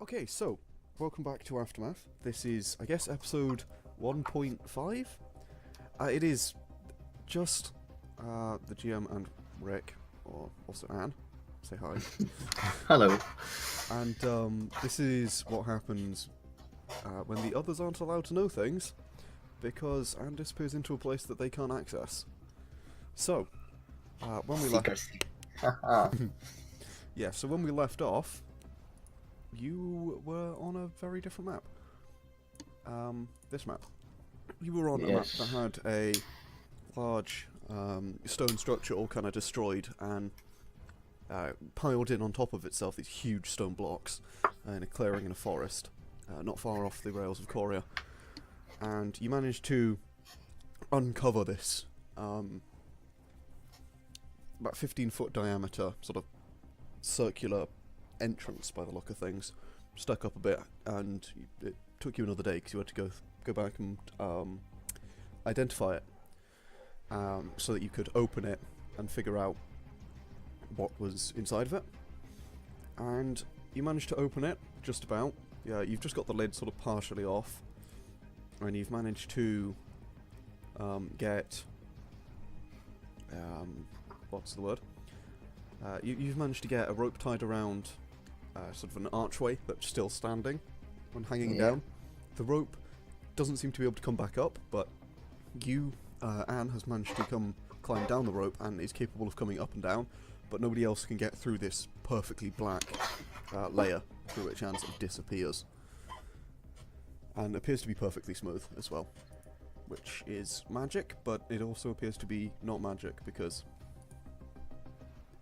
Okay, so, welcome back to Aftermath. This is, I guess, episode 1.5? It is just the GM and Rick, or also Anne. Say hi. Hello. And this is what happens when the others aren't allowed to know things, because Anne disappears into a place that they can't access. So, when we left... Yeah, so when we left off, you were on a very different map. This map. You were on a map that had a large stone structure all kind of destroyed and piled in on top of itself, these huge stone blocks in a clearing in a forest, not far off the rails of Coria. And you managed to uncover this about 15-foot diameter, sort of circular entrance by the look of things, stuck up a bit, and it took you another day because you had to go back and identify it, so that you could open it and figure out what was inside of it. And you managed to open it, just about. Yeah, you've just got the lid sort of partially off, and you've managed to get what's the word? You've managed to get a rope tied around sort of an archway that's still standing when hanging down. The rope doesn't seem to be able to come back up, but you, Anne, has managed to climb down the rope and is capable of coming up and down, but nobody else can get through this perfectly black layer through which Anne sort of disappears. And appears to be perfectly smooth as well, which is magic, but it also appears to be not magic because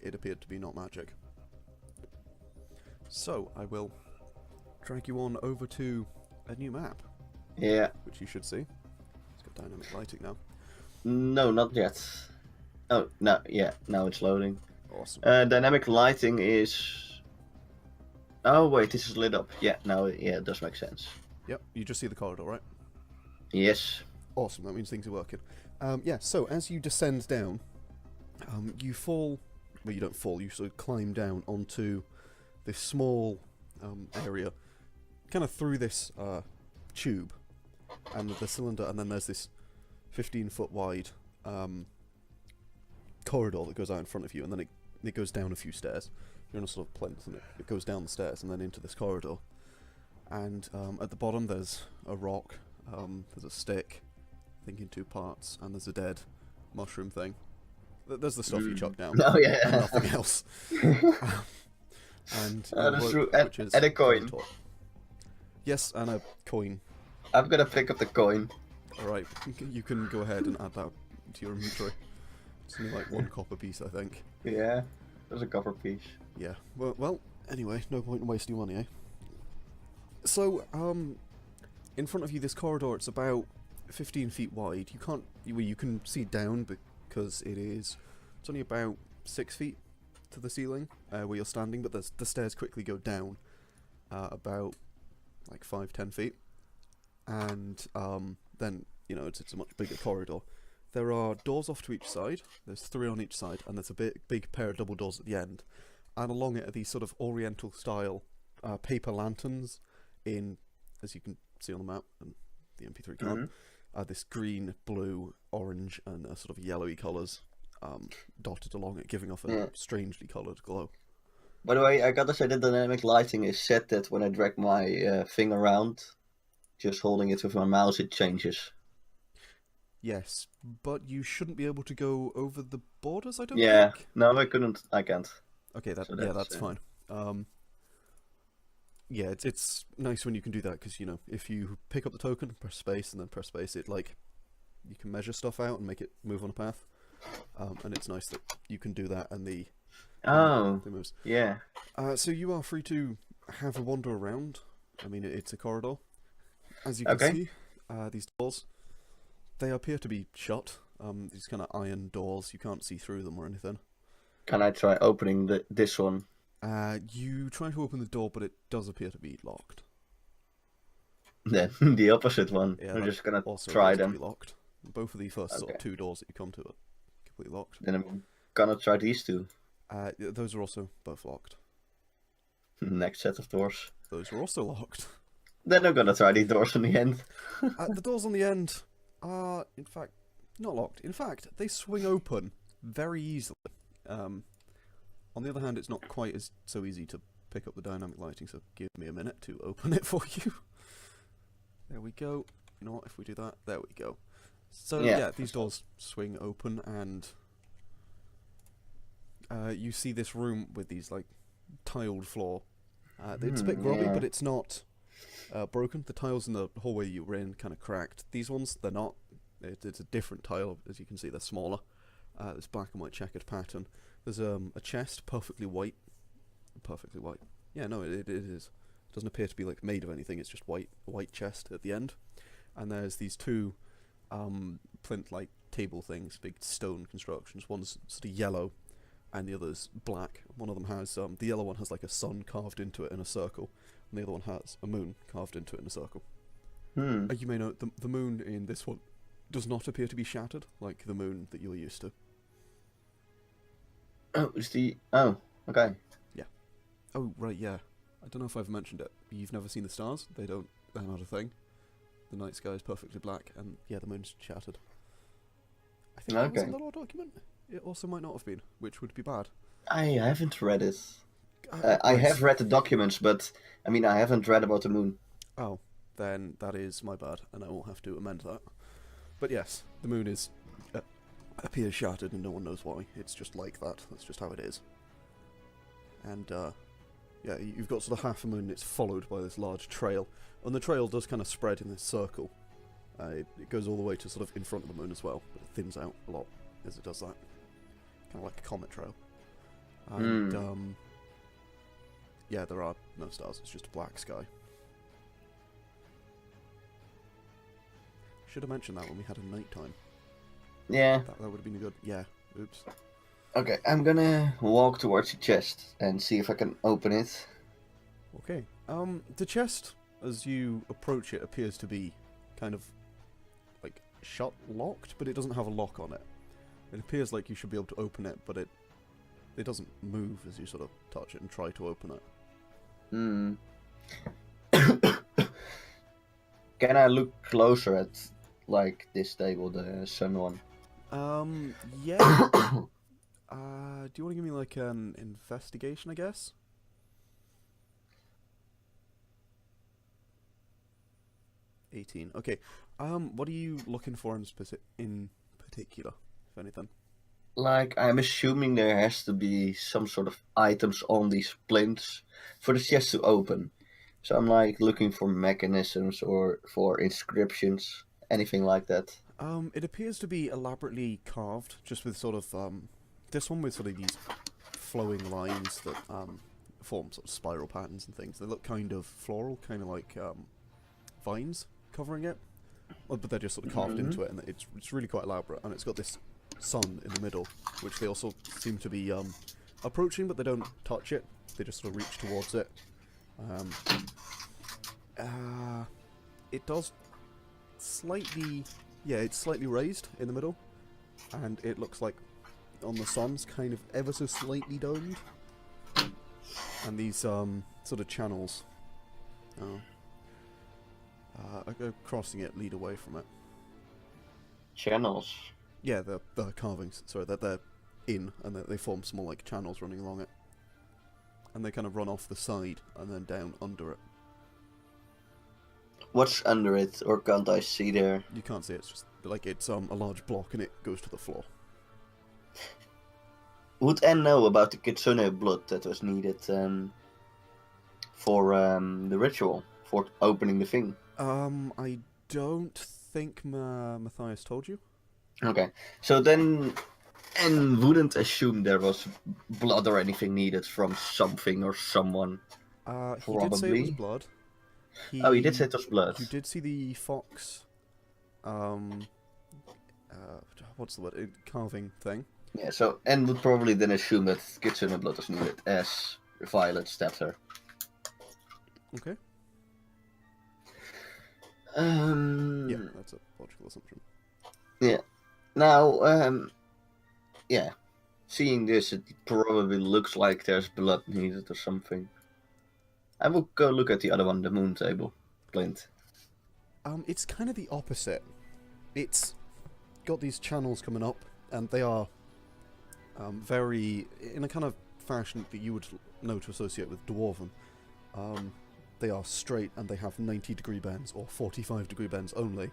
it appeared to be not magic. So, I will drag you on over to a new map. Yeah. Which you should see. It's got dynamic lighting now. No, not yet. Oh, no, yeah, now it's loading. Awesome. Dynamic lighting is... Oh, wait, this is lit up. Yeah, now, yeah, it does make sense. Yep, you just see the corridor, right? Yes. Awesome, that means things are working. Yeah, so as you descend down, you fall... Well, you don't fall, you sort of climb down onto this small area, kind of through this tube and the cylinder, and then there's this 15-foot wide corridor that goes out in front of you, and then it goes down a few stairs. You're on a sort of plinth, and it goes down the stairs and then into this corridor. And at the bottom there's a rock, there's a stick, I think in two parts, and there's a dead mushroom thing. There's the stuff you chuck down. Oh, yeah. And nothing else. And that's true. Which is and a coin. Yes, and a coin. I'm gonna pick up the coin. Alright, you can go ahead and add that to your inventory. It's only like 1 copper piece, I think. Yeah, there's a copper piece. Yeah, well, anyway, no point in wasting money, eh? So, in front of you, this corridor, it's about 15 feet wide. You can see down because it's only about 6 feet to the ceiling where you're standing, but the stairs quickly go down about like 5-10 feet, and then it's a much bigger corridor. There are doors off to each side. There's 3 on each side, and there's a big pair of double doors at the end. And along it are these sort of Oriental style paper lanterns in, as you can see on the map and the MP3 can't, this green, blue, orange, and sort of yellowy colours dotted along it, giving off a strangely coloured glow. By the way, I gotta say the dynamic lighting is set that when I drag my thing around, just holding it with my mouse, it changes. Yes, but you shouldn't be able to go over the borders, I don't think? No, I can't. Okay, that's fine. Yeah, it's nice when you can do that, because, if you pick up the token, press space, and then press space, you can measure stuff out and make it move on a path. And it's nice that you can do that, and the moves. Yeah. So you are free to have a wander around. I mean, it's a corridor. As you can see, these doors, they appear to be shut. These kind of iron doors, you can't see through them or anything. Can I try opening this one? You try to open the door, but it does appear to be locked. Then the opposite one. Yeah, I'm just gonna also try appears to them. be locked. Both of the first sort of 2 doors that you come to are completely locked. Then I'm gonna try these 2. Those are also both locked. Next set of doors. Those were also locked. Then I'm gonna try these doors in the end. The doors on the end are, in fact, not locked. In fact, they swing open very easily. On the other hand, it's not quite so easy to pick up the dynamic lighting, so give me a minute to open it for you. There we go. You know what, if we do that, there we go. So yeah, these doors swing open, and you see this room with these like tiled floor. It's a bit grubby, but it's not broken. The tiles in the hallway you were in kind of cracked. These ones, they're not. It's a different tile, as you can see. They're smaller. This black and white checkered pattern. There's a chest, perfectly white. Perfectly white. Yeah, no, it is. It doesn't appear to be like made of anything. It's just white chest at the end. And there's these two plinth-like table things, big stone constructions. One's sort of yellow, and the other's black. One of them has the yellow one has like a sun carved into it in a circle, and the other one has a moon carved into it in a circle. You may note the moon in this one does not appear to be shattered like the moon that you're used to. Oh, okay. Yeah. Oh, right, yeah. I don't know if I've mentioned it. You've never seen the stars? They're not a thing. The night sky is perfectly black, and yeah, the moon's shattered. I think that was in the law document. It also might not have been, which would be bad. I haven't read it. I have read the documents, but I mean, I haven't read about the moon. Oh, then that is my bad, and I will have to amend that. But yes, the moon is appears shattered, and no one knows why. It's just like that. That's just how it is. And yeah, you've got sort of half a moon. It's followed by this large trail, and the trail does kind of spread in this circle. It goes all the way to sort of in front of the moon as well, but it thins out a lot as it does that. Kind of like a comet trail. And yeah, there are no stars. It's just a black sky. Should have mentioned that when we had a nighttime. Yeah. That would have been good. Yeah. Oops. Okay, I'm gonna walk towards the chest and see if I can open it. Okay. The chest, as you approach it, appears to be kind of like locked, but it doesn't have a lock on it. It appears like you should be able to open it, but it doesn't move as you sort of touch it and try to open it. Can I look closer at like this table, the sun one? Yeah. Do you want to give me like an investigation, I guess? $18. Okay. What are you looking for in particular, if anything? Like, I'm assuming there has to be some sort of items on these plinths for the chest to open. So I'm like looking for mechanisms or for inscriptions, anything like that. It appears to be elaborately carved, just with sort of this one with sort of these flowing lines that form sort of spiral patterns and things. They look kind of floral, kind of like vines covering it, but they're just sort of carved into it, and it's really quite elaborate. And it's got this sun in the middle, which they also seem to be approaching, but they don't touch it. They just sort of reach towards it. It does slightly, yeah, it's slightly raised in the middle, and it looks like on the sun's kind of ever so slightly domed. And these sort of channels crossing it lead away from it. Channels? Yeah, the carvings, sorry, they're in, and they form small like channels running along it. And they kind of run off the side and then down under it. What's under it, or can't I see there? You can't see it, it's just like it's a large block and it goes to the floor. Would Anne know about the kitsune blood that was needed for the ritual, for opening the thing? I don't think Mathias told you. Okay, so then Anne wouldn't assume there was blood or anything needed from something or someone. He did say it was blood. He did say it was blood. You did see the fox, what's the word, carving thing. Yeah, so Anne would probably then assume that kitsune blood was needed as Violet stabbed her. Okay. Yeah, that's a logical assumption. Yeah. Now, yeah. Seeing this, it probably looks like there's blood needed or something. I will go look at the other one, the moon table plinth. It's kind of the opposite. It's got these channels coming up, and they are very, in a kind of fashion that you would know to associate with Dwarven. They are straight, and they have 90-degree bends, or 45-degree bends only.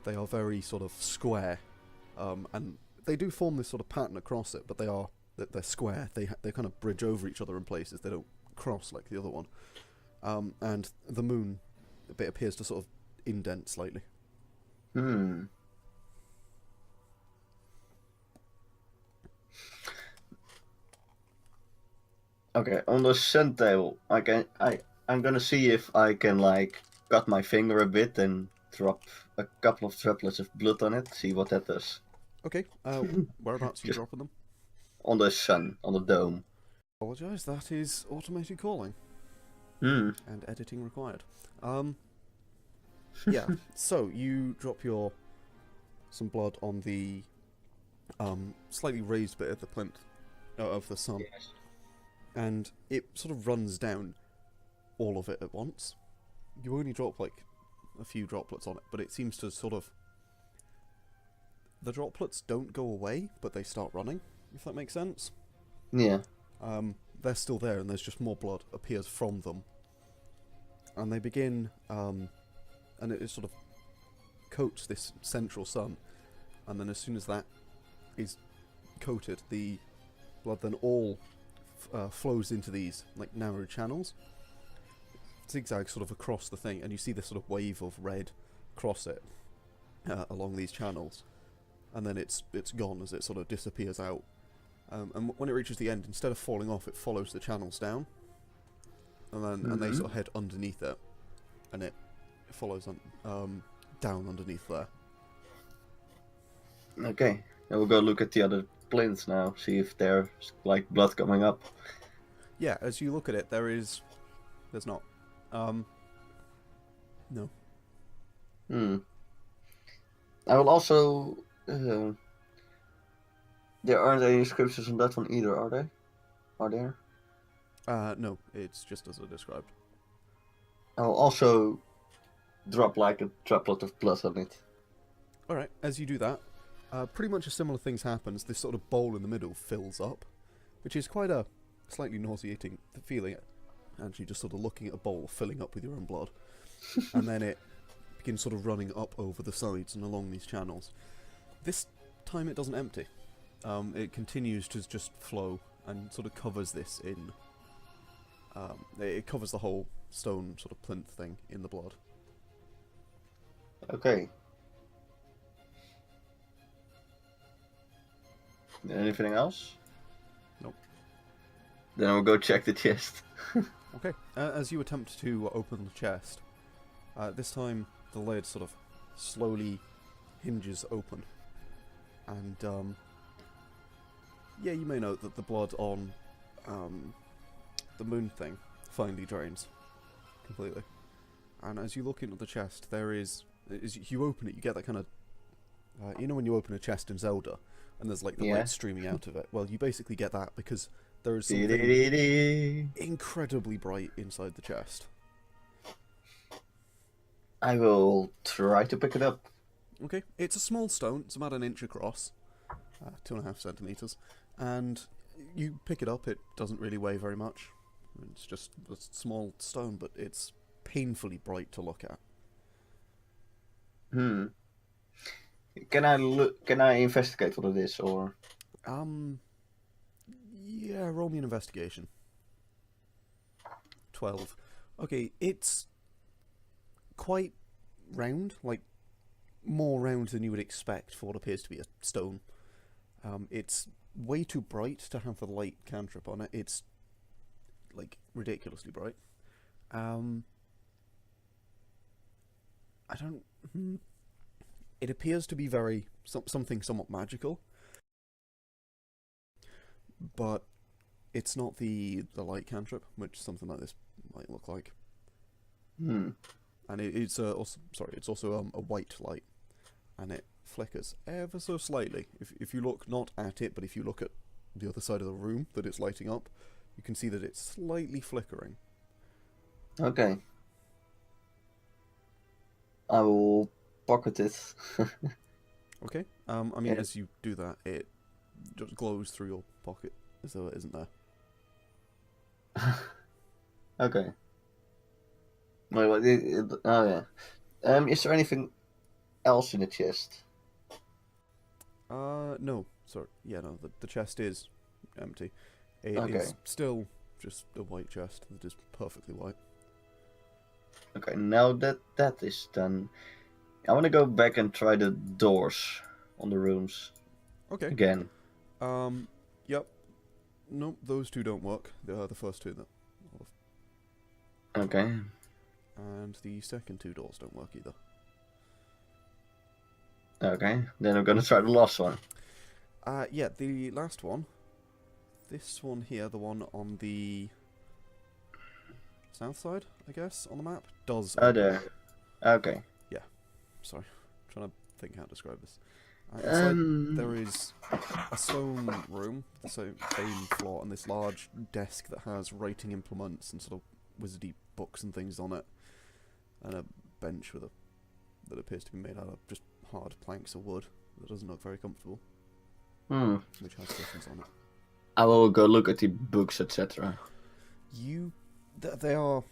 They are very sort of square, and they do form this sort of pattern across it, but they're square. They kind of bridge over each other in places. They don't cross like the other one. And the moon bit appears to sort of indent slightly. Okay, on the sun table, I'm gonna see if I can like cut my finger a bit and drop a couple of droplets of blood on it. See what that does. Okay, whereabouts are you dropping them? On the sun, on the dome. Apologise, that is automated calling. Hmm. And editing required. Yeah, so you drop some blood on the slightly raised bit of the plinth of the sun. Yes. And it sort of runs down all of it at once. You only drop like a few droplets on it, but it seems to sort of... The droplets don't go away, but they start running, if that makes sense. Yeah. They're still there, and there's just more blood appears from them. And they begin, and it sort of coats this central sun, and then as soon as that is coated, the blood then all flows into these like narrow channels, zigzag sort of across the thing, and you see this sort of wave of red cross it along these channels, and then it's gone as it sort of disappears out. And when it reaches the end, instead of falling off, it follows the channels down, and then and they sort of head underneath it, and it follows on down underneath there. Okay, I will go look at the other plinths now, see if there's like blood coming up. Yeah, as you look at it, there's not. No. I will also. There aren't any inscriptions on that one either, are they? Are there? No, it's just as I described. I will also drop like a droplet of blood on it. Alright, as you do that, pretty much a similar thing happens. This sort of bowl in the middle fills up, which is quite a slightly nauseating feeling, actually just sort of looking at a bowl filling up with your own blood. And then it begins sort of running up over the sides and along these channels. This time it doesn't empty. It continues to just flow and sort of covers this in... it covers the whole stone sort of plinth thing in the blood. Okay. Anything else? Nope. Then I'll go check the chest. Okay. As you attempt to open the chest, this time the lid sort of slowly hinges open. And, yeah, you may note that the blood on the moon thing finally drains completely. And as you look into the chest, there is... As you open it, you get that kind of... you know when you open a chest in Zelda, and there's like the light streaming out of it? Well, you basically get that because there is something incredibly bright inside the chest. I will try to pick it up. Okay, it's a small stone. It's about an inch across, 2.5 centimeters, and you pick it up. It doesn't really weigh very much. It's just a small stone, but it's painfully bright to look at. Can I look? Can I investigate what it is, or? Yeah, roll me an investigation. 12. Okay, it's quite round, like more round than you would expect for what appears to be a stone. It's way too bright to have the light cantrip on it. It's like ridiculously bright. I don't... It appears to be very... something somewhat magical. But it's not the light cantrip, which something like this might look like. And it's also a white light. And it flickers ever so slightly. If you look not at it, but if you look at the other side of the room that it's lighting up, you can see that it's slightly flickering. Okay. I will pocket it. Okay. I mean, Yeah. as you do that, it just glows through your pocket as though it isn't there. Okay. Wait, what? Oh yeah. Is there anything else in the chest? No. Sorry. Yeah, no. The chest is empty. It Okay. is still just a white chest that is perfectly white. Okay. Now that is done, I want to go back and try the doors on the rooms Okay. again. Yep. Nope. Those two don't work. They are the first two that. Okay. And the second two doors don't work either. Okay. Then I'm gonna try the last one. Yeah. The last one. This one here, the one on the south side, I guess, on the map, does Oh, open. there. Okay. Sorry, I'm trying to think how to describe this. Inside there Um. is a stone room, so same floor, and this large desk that has writing implements and sort of wizardy books and things on it, and a bench with a that appears to be made out of just hard planks of wood that doesn't look very comfortable, which has cushions on it. I will go look at the books, etc. They are.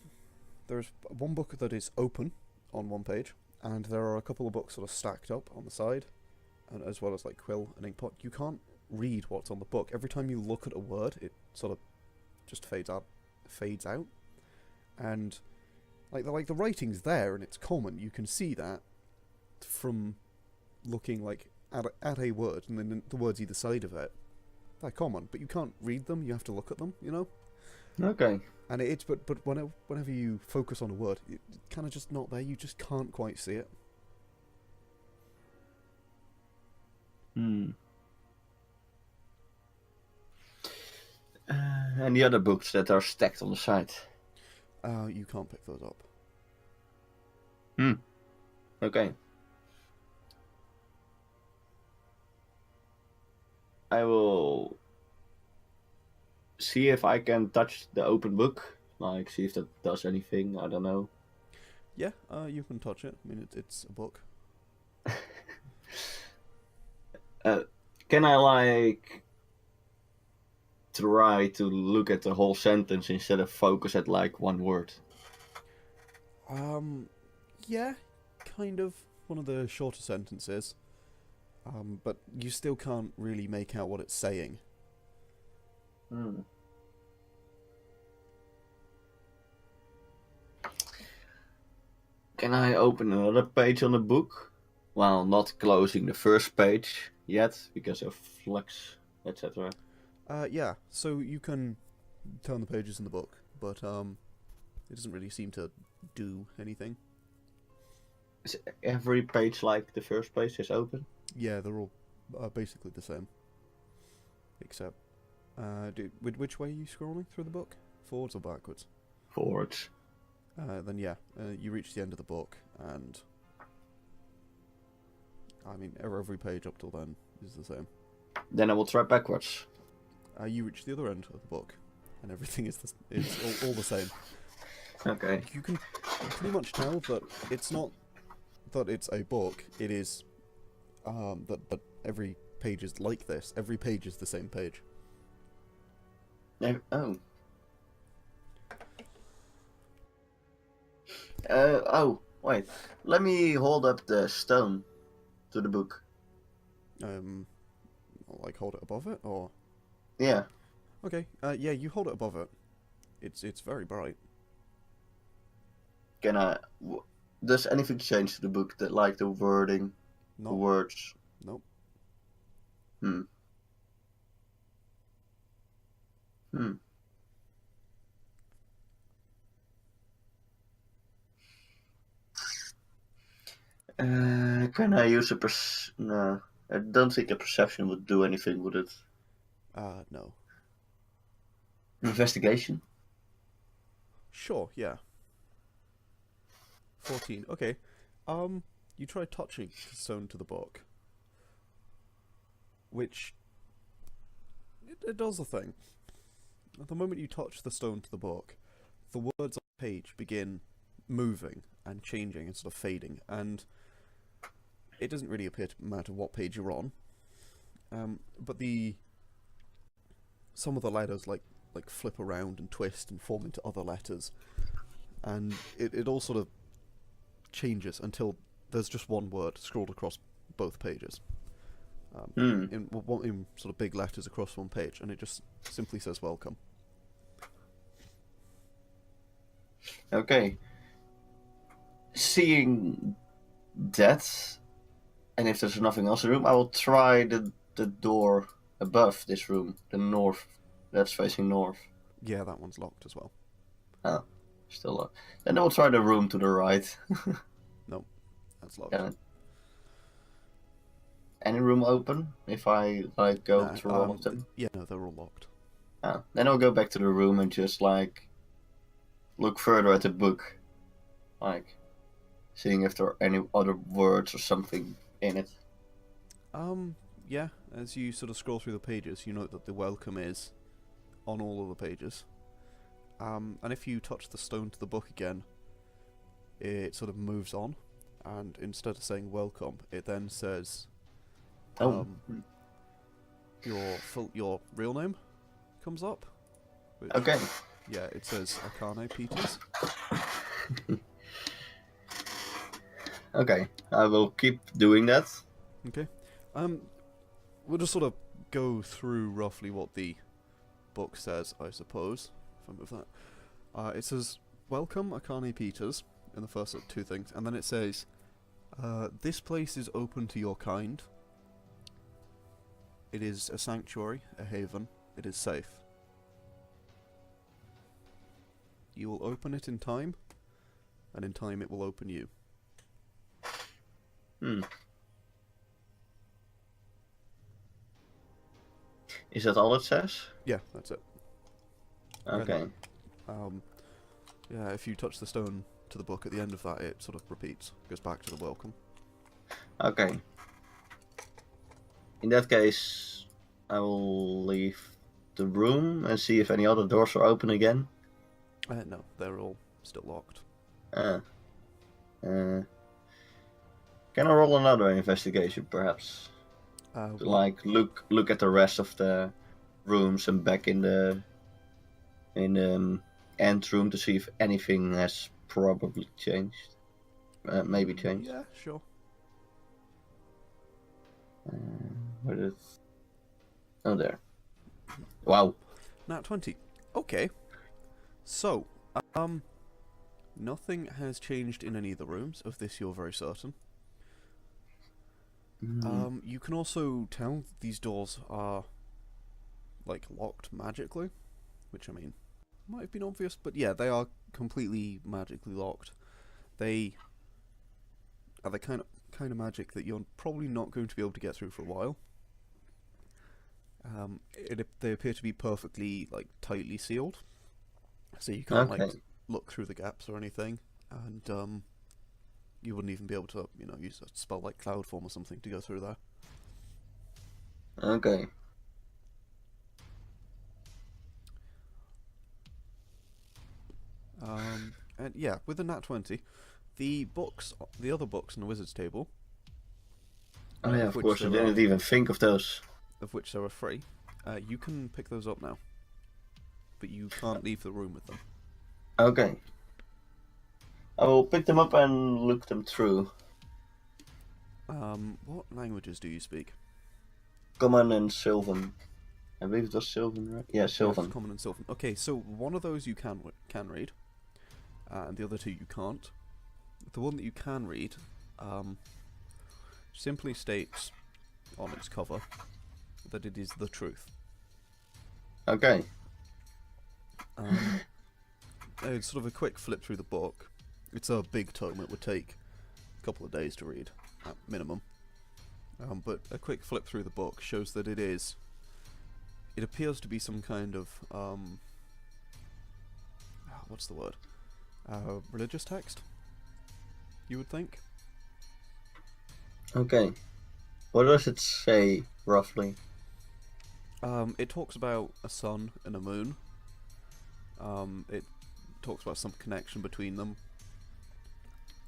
There's one book that is open on one page, and there are a couple of books sort of stacked up on the side, and as well as like quill and inkpot. You can't read what's on the book. Every time you look at a word, it sort of just fades out, and like the writing's there and it's common. You can see that from looking like at a word, and then the words either side of it. They're common, but you can't read them. You have to look at them. Okay. And but whenever you focus on a word, it's kind of just not there. You just can't quite see it. Hmm. And the other books that are stacked on the side. You can't pick those up. Okay. I will see if I can touch the open book. Like, see if that does anything. I don't know. Yeah, you can touch it. I mean, it's a book. Can I, like, try to look at the whole sentence instead of focus at, like, one word? Yeah, kind of one of the shorter sentences. But you still can't really make out what it's saying. Hmm. Can I open another page on the book? While not closing the first page yet, because of flux, etc. Yeah. So you can turn the pages in the book, but it doesn't really seem to do anything. Is every page like the first page is open? Yeah, they're all basically the same. Except, which way are you scrolling through the book? Forwards or backwards? Forwards. Then yeah, you reach the end of the book, and I mean every page up till then is the same. Then I will try backwards. You reach the other end of the book, and everything is all the same. Okay. You can pretty much tell that it's not that it's a book. It is that every page is like this. Every page is the same page. Oh. Oh, wait. Let me hold up the stone to the book. Like hold it above it, or Yeah. okay. Yeah, you hold it above it. It's very bright. Can I... Does anything change to the book? That, like the wording, the Nope. words? Nope. Hmm. Can I use a No. I don't think a perception would do anything, would it? No. Investigation? Sure, yeah. 14. Okay. You try touching the stone to the book, which it does a thing. At the moment you touch the stone to the book, the words page begin moving and changing and sort of fading, and it doesn't really appear to matter what page you're on, but some of the letters like flip around and twist and form into other letters, and it all sort of changes until there's just one word scrolled across both pages, in sort of big letters across one page, and it just simply says welcome. Okay. Seeing that, and if there's nothing else in the room, I will try the door above this room, the north, that's facing north. Yeah, that one's locked as well. Oh, still locked. Then I will try the room to the right. No, that's locked. Yeah. Any room open if I go Nah, through all of them? Yeah, no, they're all locked. Oh. Then I'll go back to the room and just look further at the book, seeing if there are any other words or something in it. Yeah, as you sort of scroll through the pages, you note that the welcome is on all of the pages. And if you touch the stone to the book again, it sort of moves on, and instead of saying welcome, it then says your real name comes up. Which, Okay. Yeah, it says Akane Peters. Okay, I will keep doing that. Okay. We'll just sort of go through roughly what the book says, I suppose. If I move that. It says, welcome, Akane Peters, in the first two things, and then it says, this place is open to your kind. It is a sanctuary, a haven. It is safe. You will open it in time, and in time it will open you. Is that all it says? Yeah, that's it. Okay. Yeah, if you touch the stone to the book at the end of that, it sort of repeats, goes back to the welcome. Okay. In that case, I will leave the room and see if any other doors are open again. No, they're all still locked. Can I roll another investigation, perhaps? To look at the rest of the rooms and back in the end room to see if anything has probably changed. Maybe changed. Yeah, sure. Where is? Oh, there. Wow. Nat 20. Okay. So, nothing has changed in any of the rooms. Of this, you're very certain. You can also tell these doors are, locked magically, which, I mean, might have been obvious, but yeah, they are completely magically locked. They are the kind of magic that you're probably not going to be able to get through for a while. They appear to be perfectly, tightly sealed, so you can't, look through the gaps or anything, and, you wouldn't even be able to, use a spell like Cloud Form or something to go through there. Okay. And yeah, with the Nat 20, the other books on the Wizard's table... Oh yeah, of course, I didn't even think of those. Of which there are 3. You can pick those up now. But you can't leave the room with them. Okay. I will pick them up and look them through. What languages do you speak? Common and Sylvan. I believe it was Sylvan, right? Yeah, Sylvan. Yes, Common and Sylvan. Okay, so one of those you can read, and the other 2 you can't. The one that you can read simply states on its cover that it is the truth. Okay. It's sort of a quick flip through the book. It's a big tome. It would take a couple of days to read, at minimum. But a quick flip through the book shows that it appears to be some kind of, what's the word? Religious text, you would think? Okay. What does it say, roughly? It talks about a sun and a moon. It talks about some connection between them.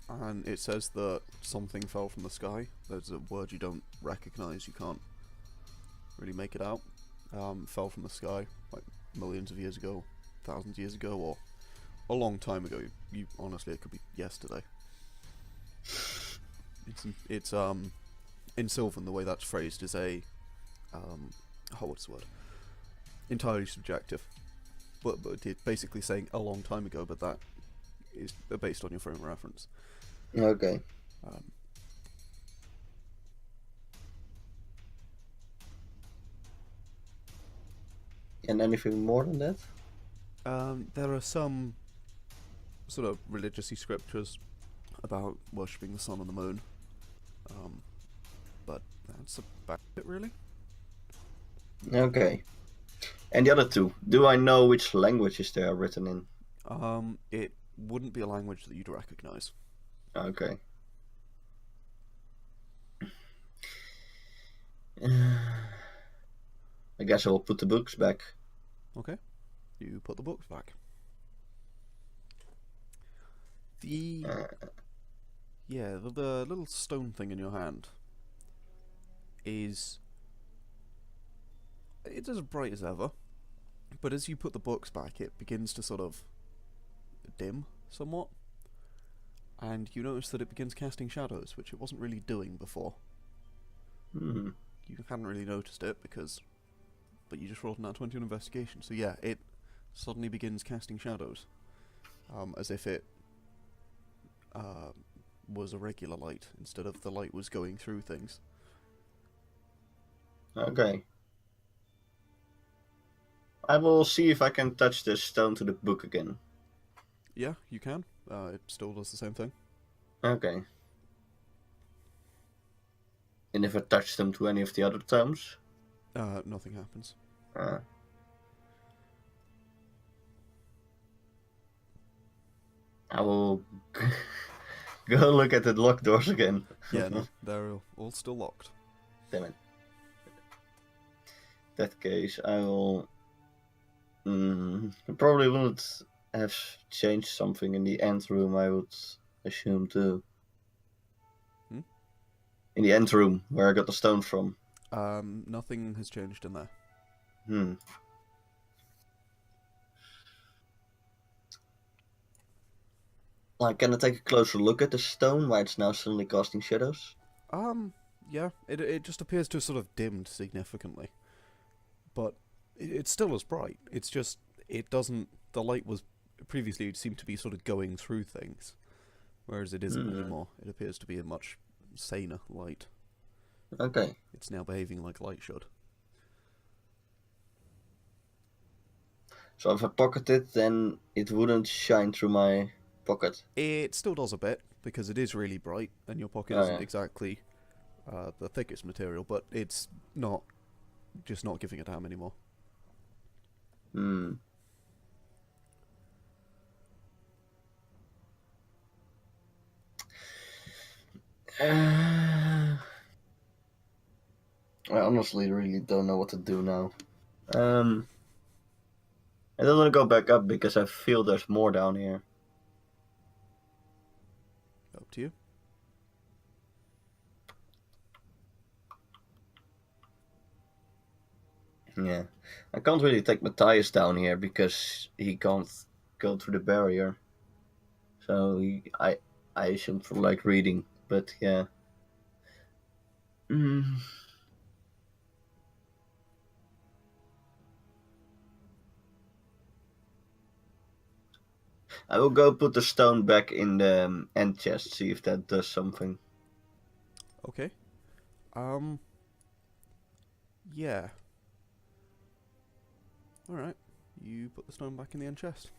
And it says that something fell from the sky. There's a word you don't recognise, you can't really make it out. Fell from the sky, like millions of years ago, thousands of years ago, or a long time ago. You honestly, it could be yesterday. It's in Sylvan, the way that's phrased is a what's the word? Entirely subjective. But it's basically saying a long time ago, but that is based on your frame of reference. Okay. And anything more than that? There are some sort of religious scriptures about worshipping the sun and the moon, but that's about it, really. Okay. And the other two, do I know which languages they are written in? It wouldn't be a language that you'd recognise. Okay. I guess I will put the books back. Okay, you put the books back. The little stone thing in your hand it's as bright as ever, but as you put the books back, it begins to sort of dim somewhat, and you notice that it begins casting shadows, which it wasn't really doing before. Hmm. You hadn't really noticed it but you just rolled an @20 on investigation, so yeah, it suddenly begins casting shadows, as if it was a regular light instead of the light was going through things. Okay. I will see if I can touch the stone to the book again. Yeah, you can. It still does the same thing. Okay. And if I touch them to any of the other tomes? Nothing happens. I will go look at the locked doors again. Yeah, no, they're all still locked. Damn it. In that case, I will... I probably wouldn't have changed something in the end room, I would assume, too. In the end room, where I got the stone from. Nothing has changed in there. Like, can I take a closer look at the stone, why it's now suddenly casting shadows? Yeah, it just appears to have sort of dimmed significantly. But it's still as bright. It's just, it doesn't... The light was... Previously, it seemed to be sort of going through things. Whereas it isn't anymore. It appears to be a much saner light. Okay. It's now behaving like light should. So if I pocket it, then it wouldn't shine through my pocket? It still does a bit, because it is really bright, and your pocket isn't exactly the thickest material, but it's not... just not giving a damn anymore. I honestly really don't know what to do now. I don't want to go back up because I feel there's more down here. Up to you. Yeah. I can't really take Mathias down here because he can't go through the barrier. So I assumed for like reading, but yeah. I will go put the stone back in the end chest, see if that does something. Okay. Yeah. Alright. You put the stone back in the end chest.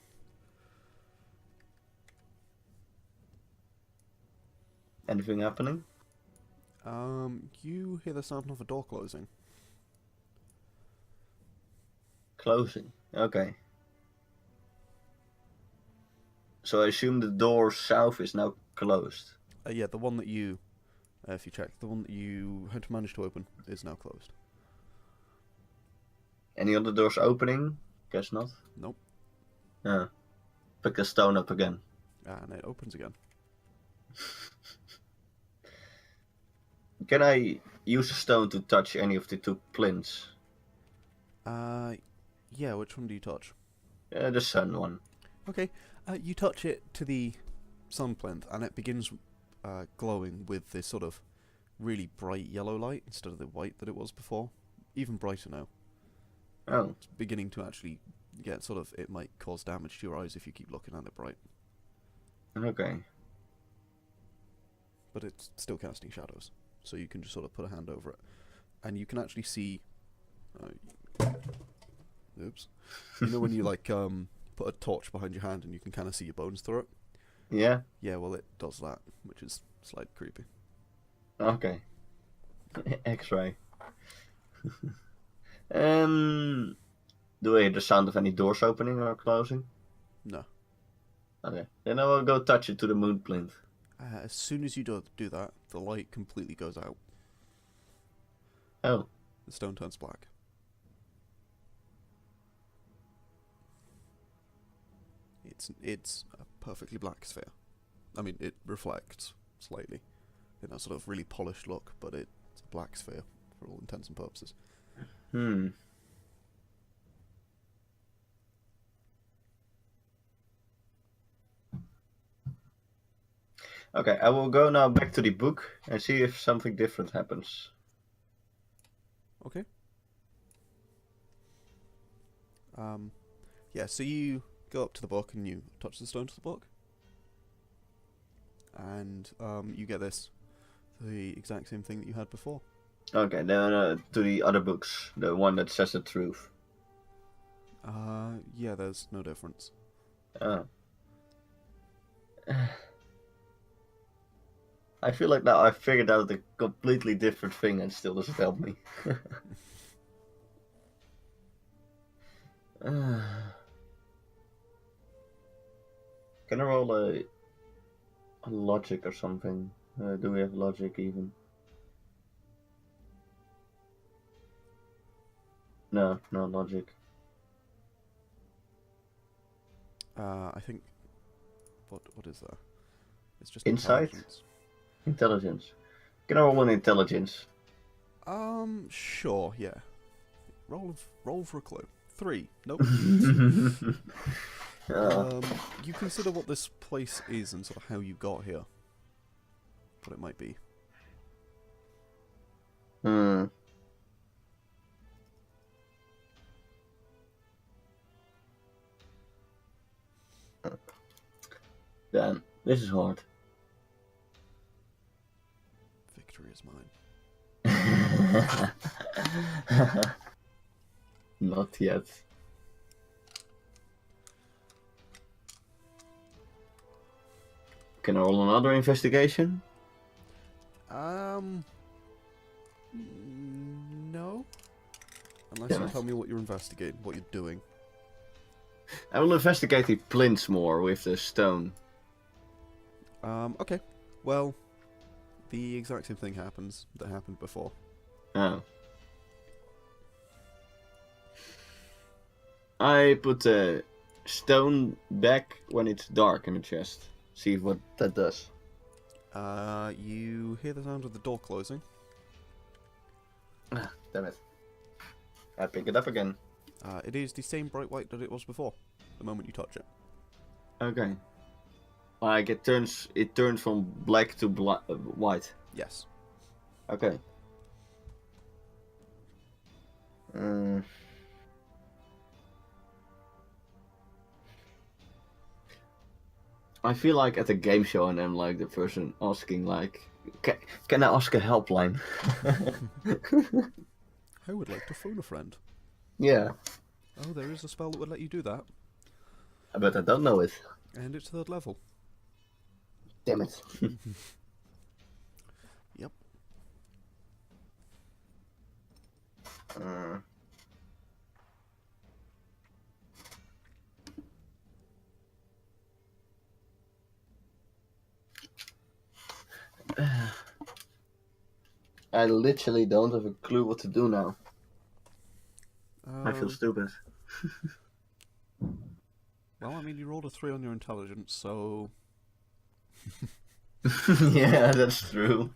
Anything happening? You hear the sound of a door closing. Closing. Okay. So I assume the door south is now closed. Yeah, the one that you, if you check, the one that you had managed to open is now closed. Any other doors opening? Guess not. Nope. Yeah. pick a stone up again. And it opens again. Can I use a stone to touch any of the two plinths? Yeah, which one do you touch? The sun one. Okay, you touch it to the sun plinth, and it begins glowing with this sort of really bright yellow light instead of the white that it was before. Even brighter now. Oh. It's beginning to actually get sort of, it might cause damage to your eyes if you keep looking at it bright. Okay. But it's still casting shadows, so you can just sort of put a hand over it. And you can actually see... oops. You know when you like put a torch behind your hand and you can kind of see your bones through it? Yeah? Yeah, well it does that, which is slightly creepy. Okay. X-ray. Do I hear the sound of any doors opening or closing? No. Okay. Then I will go touch it to the moon plinth. As soon as you do that, the light completely goes out. Oh. The stone turns black. It's a perfectly black sphere. I mean, it reflects slightly in that sort of really polished look, but it's a black sphere for all intents and purposes. Okay, I will go now back to the book and see if something different happens. Okay. Yeah, so you go up to the book and you touch the stone to the book. And you get the exact same thing that you had before. Okay, then to the other books, the one that says the truth. Yeah, there's no difference. Oh. I feel like now I figured out a completely different thing and still doesn't help me. Can I roll a logic or something? Do we have logic even? No, no logic. I think... What is that? It's just Insight? intelligence. Intelligence. Can I roll an intelligence? Sure, yeah. Roll for a clue. 3. Nope. You consider what this place is and sort of how you got here. What it might be. Damn, this is hard. Victory is mine. Not yet. Can I roll another investigation? No. Unless Damn you it. tell me what you're investigating, what you're doing. I will investigate the plinths more with the stone. Okay. Well, the exact same thing happens that happened before. Oh. I put the stone back when it's dark in the chest. See what that does. You hear the sound of the door closing. Damn it. I pick it up again. It is the same bright white that it was before, the moment you touch it. Okay. Like it turns from black to white. Yes. Okay. I feel like at a game show and I'm like the person asking like, can I ask a helpline? I would like to phone a friend. Yeah. Oh, there is a spell that would let you do that. But I don't know it. And it's 3rd level. Damn it. Yep. I literally don't have a clue what to do now. I feel stupid. Well, I mean, you rolled a 3 on your intelligence, so... Yeah, that's true.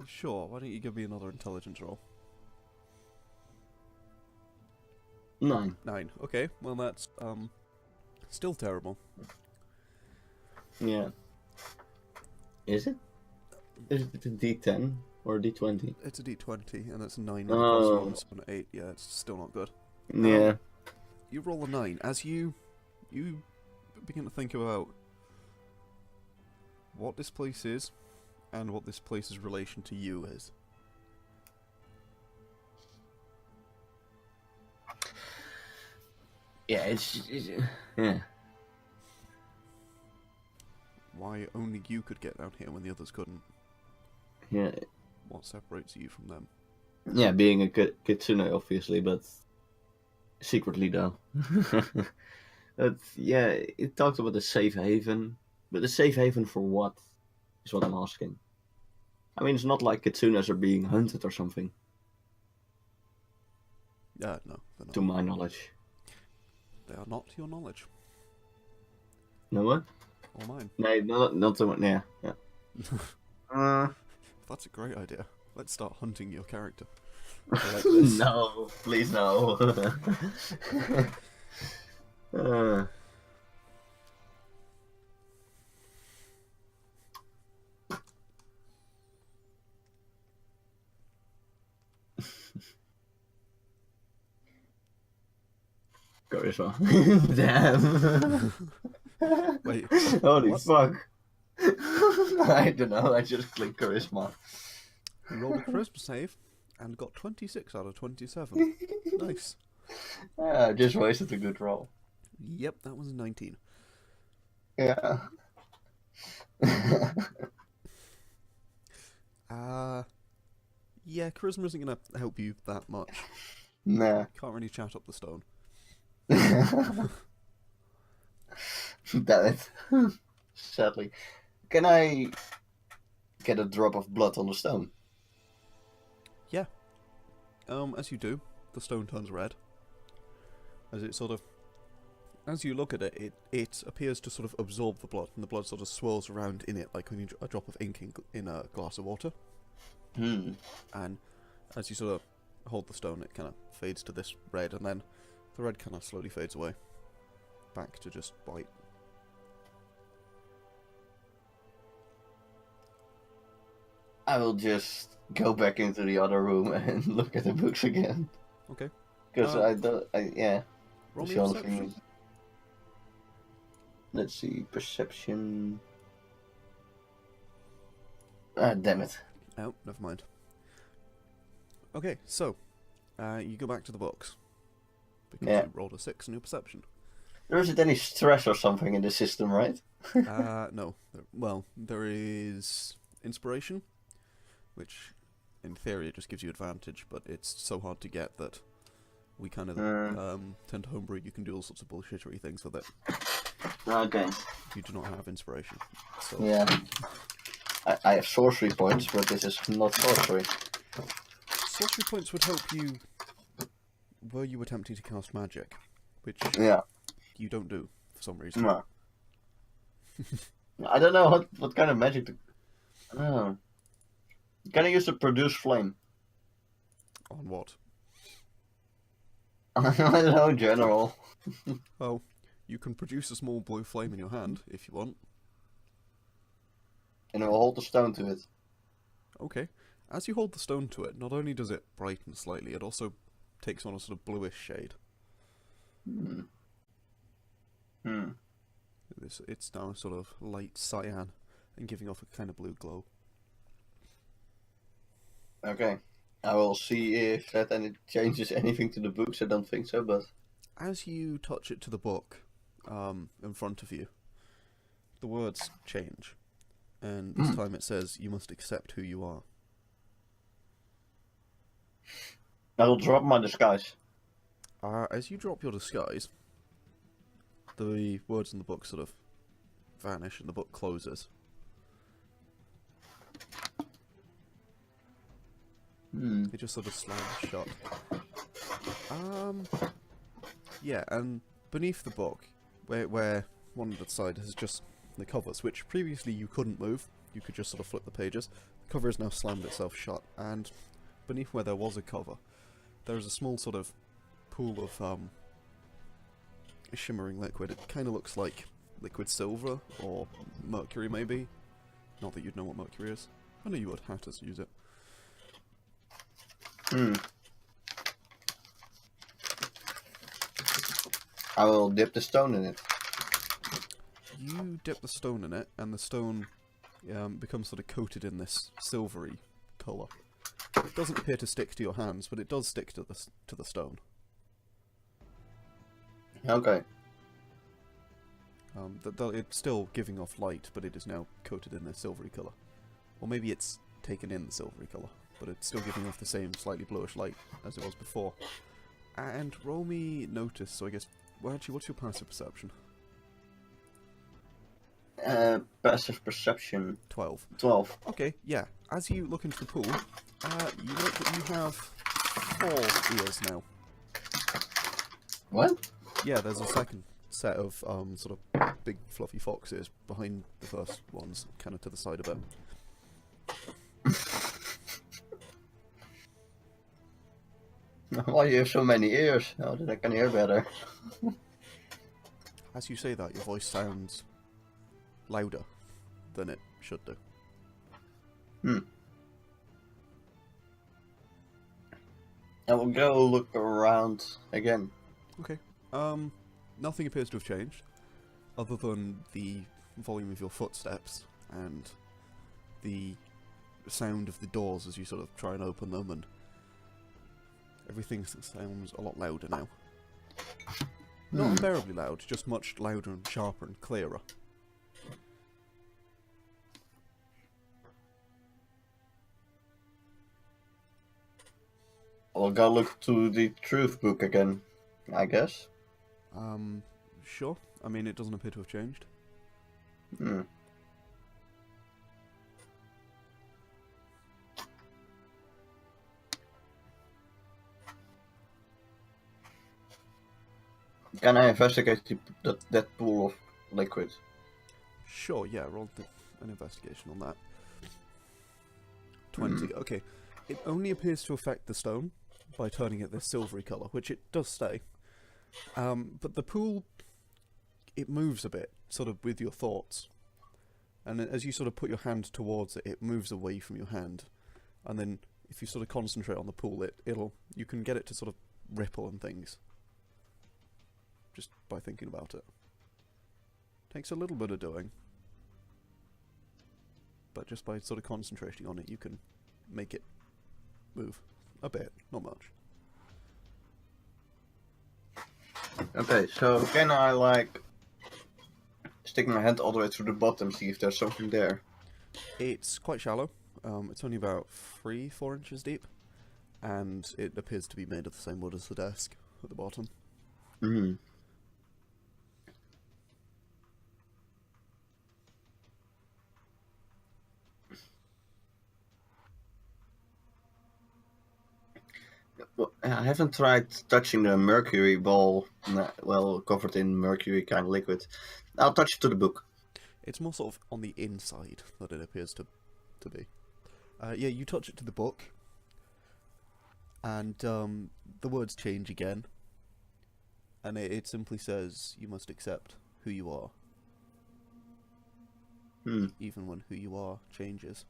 Sure, why don't you give me another intelligence roll? 9. 9. Okay, well that's, still terrible. Yeah. Is it? Is it a D10 or a D20? It's a d20, and it's a 9 with a plus Oh. 1, so an 8. Yeah, it's still not good. Yeah. You roll a 9. As you begin to think about what this place is, and what this place's relation to you is. Yeah, yeah. Why only you could get down here when the others couldn't? Yeah. What separates you from them? Yeah, being a kitsune, obviously, but secretly though. But yeah, it talks about the safe haven, but the safe haven for what? Is what I'm asking. I mean, it's not like kitsunes are being hunted or something, No, they're not. to my knowledge. They are not to your knowledge. No what? Or mine. No, not so much. Yeah. That's a great idea. Let's start hunting your character. I like this. No, please no. Charisma. Damn. Wait. Holy What? fuck. I don't know, I just clicked charisma. You rolled a charisma save and got 26 out of 27. Nice. I just wasted a good roll. Yep, that was a 19. Yeah. Yeah, charisma isn't gonna help you that much. Nah. Can't really chat up the stone. Damn it. Sadly. Can I get a drop of blood on the stone? Yeah. As you do, the stone turns red. As it sort of... As you look at it, it appears to sort of absorb the blood, and the blood sort of swirls around in it like when you a drop of ink in a glass of water. And as you sort of hold the stone, it kind of fades to this red, and then the red kind of slowly fades away. Back to just white. I will just go back into the other room and look at the books again. Okay. Because yeah. Roll me That's a the only thing perception. is- Let's see, perception. Ah, damn it. Oh, never mind. Okay, so, you go back to the books. Because Yeah. you rolled a 6 in your perception. There isn't any stress or something in the system, right? No. Well, there is inspiration, which, in theory, it just gives you advantage, but it's so hard to get that we kind of tend to homebrew. You can do all sorts of bullshittery things with it. Okay. You do not have inspiration. So Yeah. I have sorcery points, but this is not sorcery. sorcery points would help you were you attempting to cast magic, which Yeah. you don't do for some reason. No. I don't know what kind of magic to... I don't know. Can I use to produce flame? On what? I don't know, in general. Oh, you can produce a small blue flame in your hand if you want. And I will hold the stone to it. Okay. As you hold the stone to it, not only does it brighten slightly, it also takes on a sort of bluish shade. It's now a sort of light cyan and giving off a kind of blue glow. Okay. I will see if that changes anything to the books. I don't think so, but... As you touch it to the book in front of you, the words change. And this time it says, you must accept who you are. I will drop my disguise. As you drop your disguise, the words in the book sort of vanish and the book closes. It just sort of slams shut. Yeah, and beneath the book, where one of the side has just the covers, which previously you couldn't move, you could just sort of flip the pages. The cover has now slammed itself shut, and beneath where there was a cover, there is a small sort of pool of shimmering liquid. It kind of looks like liquid silver, or mercury maybe. Not that you'd know what mercury is. I know you would, hatters use it. I will dip the stone in it. You dip the stone in it, and the stone becomes sort of coated in this silvery colour. It doesn't appear to stick to your hands, but it does stick to the stone. Okay. It's still giving off light, but it is now coated in this silvery colour. Or maybe it's taken in the silvery colour, but it's still giving off the same slightly bluish light as it was before. And roll me notice, so I guess... Well, actually, what's your passive perception? Passive perception. 12. 12. Okay, yeah. As you look into the pool, you note that you have 4 ears now. What? Yeah, there's a second set of sort of big fluffy fox ears behind the first ones, kind of to the side of it. Why do you have so many ears? Oh, that I can hear better. As you say that, your voice sounds louder than it should do. I will go look around again. Okay. Nothing appears to have changed, other than the volume of your footsteps and the sound of the doors as you sort of try and open them, and everything sounds a lot louder now. Not unbearably loud, just much louder and sharper and clearer. I'll go look to the truth book again, I guess. Sure. I mean, it doesn't appear to have changed. Can I investigate that pool of liquid? Sure, yeah, roll an investigation on that. 20, okay. It only appears to affect the stone by turning it this silvery colour, which it does stay. But the pool, it moves a bit, sort of with your thoughts. And as you sort of put your hand towards it, it moves away from your hand. And then if you sort of concentrate on the pool, you can get it to sort of ripple and things. Just by thinking about it. Takes a little bit of doing. But just by sort of concentrating on it, you can make it move. A bit, not much. Okay, so can I, like, stick my hand all the way through the bottom, see if there's something there? It's quite shallow. It's only about 3-4 inches deep. And it appears to be made of the same wood as the desk at the bottom. Well, I haven't tried touching the mercury ball, well, covered in mercury kind of liquid. I'll touch it to the book. It's more sort of on the inside that it appears to be. Yeah, you touch it to the book, and the words change again. And it simply says, you must accept who you are. Even when who you are changes.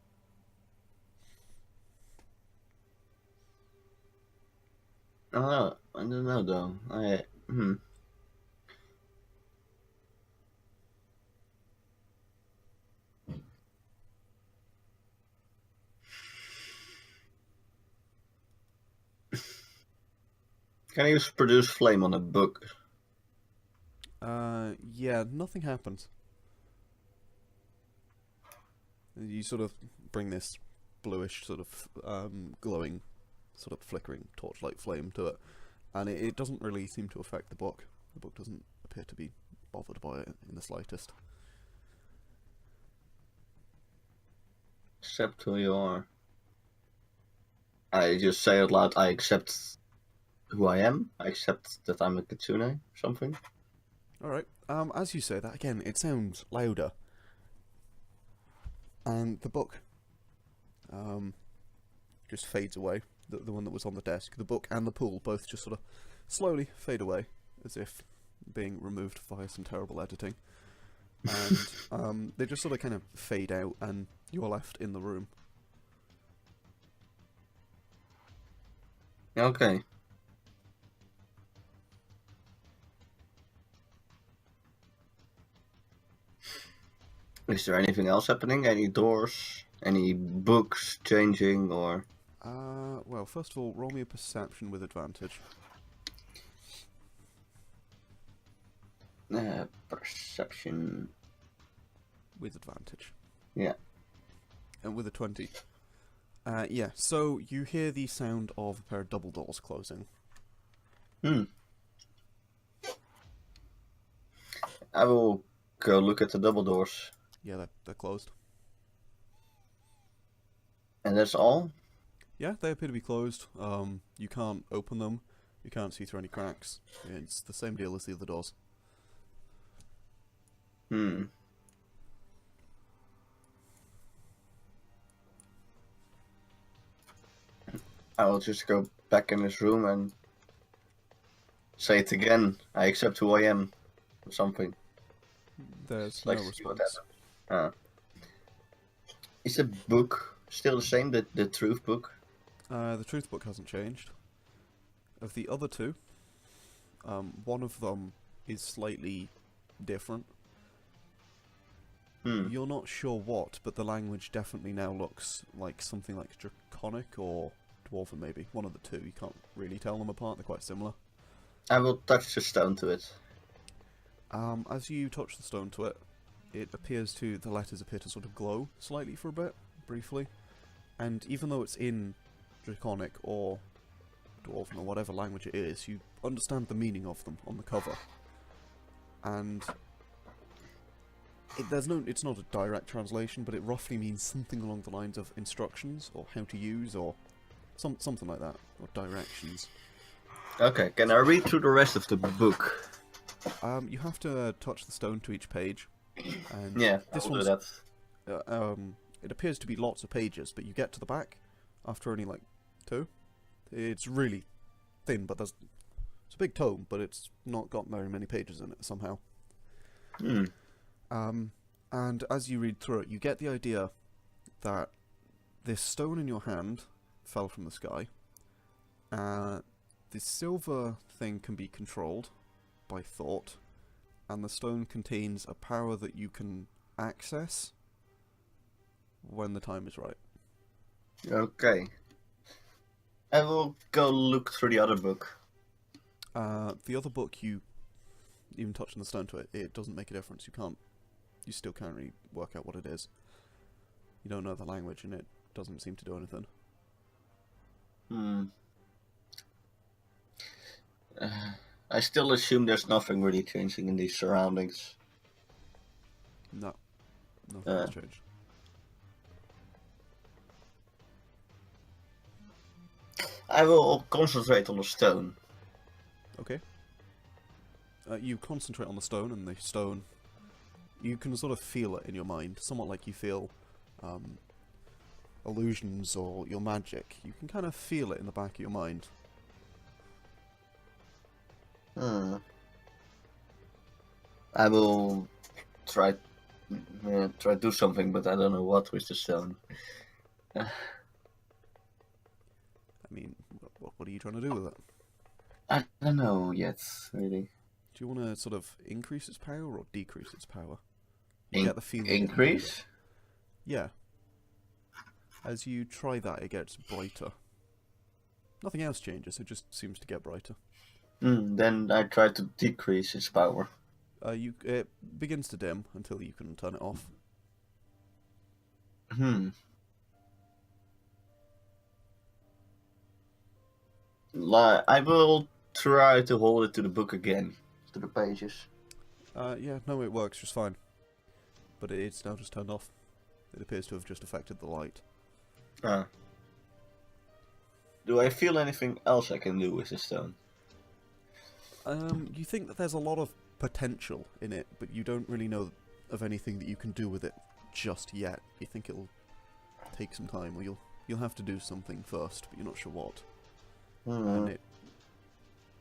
I don't know though. Can you produce flame on a book? Yeah, nothing happens. You sort of bring this bluish sort of glowing, sort of flickering torchlight flame to it, and it doesn't really seem to affect the book. The book doesn't appear to be bothered by it in the slightest. Accept who you are. I just say out loud, I accept who I am. I accept that I'm a kitsune or something. Alright, as you say that again, it sounds louder. And the book just fades away. The one that was on the desk. The book and the pool both just sort of slowly fade away, as if being removed via some terrible editing. And they just sort of kind of fade out, and you're left in the room. Okay. Is there anything else happening? Any doors? Any books changing or... Well, first of all, roll me a perception with advantage. Perception... With advantage. Yeah. And with a 20. Yeah, so you hear the sound of a pair of double doors closing. I will go look at the double doors. Yeah, they're closed. And that's all? Yeah, they appear to be closed. You can't open them. You can't see through any cracks. It's the same deal as the other doors. I will just go back in this room and say it again. I accept who I am, or something. There's Like no to see what response. happens. Is the book still the same? The truth book? The truth book hasn't changed. Of the other two, one of them is slightly different. You're not sure what, but the language definitely now looks like something like Draconic or Dwarven, maybe. One of the two. You can't really tell them apart. They're quite similar. I will touch the stone to it. As you touch the stone to it, the letters appear to sort of glow slightly for a bit, briefly. And even though it's in Draconic or Dwarven or whatever language it is, you understand the meaning of them on the cover. And it's not a direct translation, but it roughly means something along the lines of instructions, or how to use, or something like that, or directions. Okay, can I read through the rest of the book? You have to touch the stone to each page. And Yeah, this I will do that. It appears to be lots of pages, but you get to the back after only like 2. It's really thin, but it's a big tome, but it's not got very many pages in it somehow. And as you read through it, you get the idea that this stone in your hand fell from the sky. The silver thing can be controlled by thought, and the stone contains a power that you can access when the time is right. Okay. I will go look through the other book. The other book, even touching the stone to it, it doesn't make a difference. You still can't really work out what it is. You don't know the language, and it doesn't seem to do anything. I still assume there's nothing really changing in these surroundings. No. Nothing's changed. I will concentrate on the stone. Okay. You concentrate on the stone, and the stone, you can sort of feel it in your mind, somewhat like you feel illusions or your magic. You can kind of feel it in the back of your mind. I will try to do something, but I don't know what with the stone. I mean, what are you trying to do with it? I don't know yet, really. Do you want to sort of increase its power or decrease its power? You get the feeling. Increase? Yeah. As you try that, it gets brighter. Nothing else changes, it just seems to get brighter. Then I try to decrease its power. It begins to dim until you can turn it off. I will try to hold it to the book again, to the pages. Yeah, no, it works just fine. But it's now just turned off. It appears to have just affected the light. Do I feel anything else I can do with the stone? You think that there's a lot of potential in it, but you don't really know of anything that you can do with it just yet. You think it'll take some time, or you'll have to do something first, but you're not sure what. And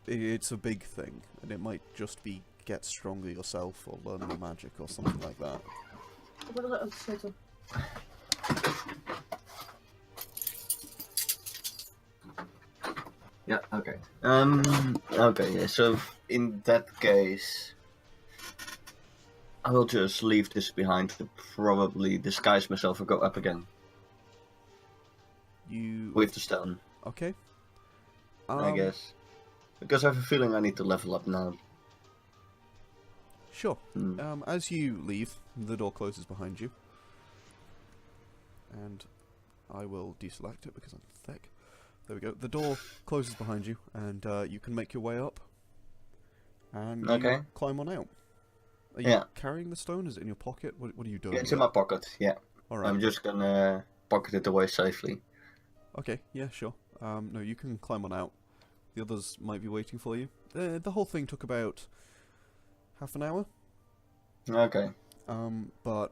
it's a big thing, and it might just be get stronger yourself, or learn more magic, or something like that. Yeah, okay. Okay, yeah, so in that case, I will just leave this behind to probably disguise myself and go up again with the stone, Okay. I guess. Because I have a feeling I need to level up now. Sure. As you leave, the door closes behind you. And I will deselect it because I'm thick. There we go. The door closes behind you, and you can make your way up. And you climb on out. Are you carrying the stone? Is it in your pocket? What are you doing? Yeah, it's in my pocket, yeah. Alright. I'm just gonna pocket it away safely. Okay, yeah, sure. No, you can climb on out. The others might be waiting for you. The whole thing took about half an hour. Okay. But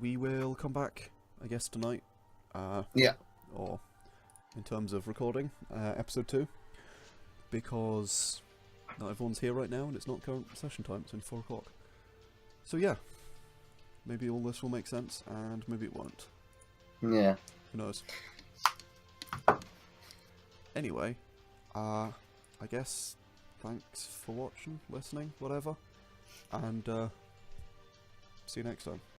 we will come back, I guess, tonight. Yeah. Or in terms of recording, episode 2. Because not everyone's here right now, and it's not current session time, it's only 4 o'clock. So yeah, maybe all this will make sense, and maybe it won't. Yeah. Who knows? Anyway, I guess thanks for watching, listening, whatever, and see you next time.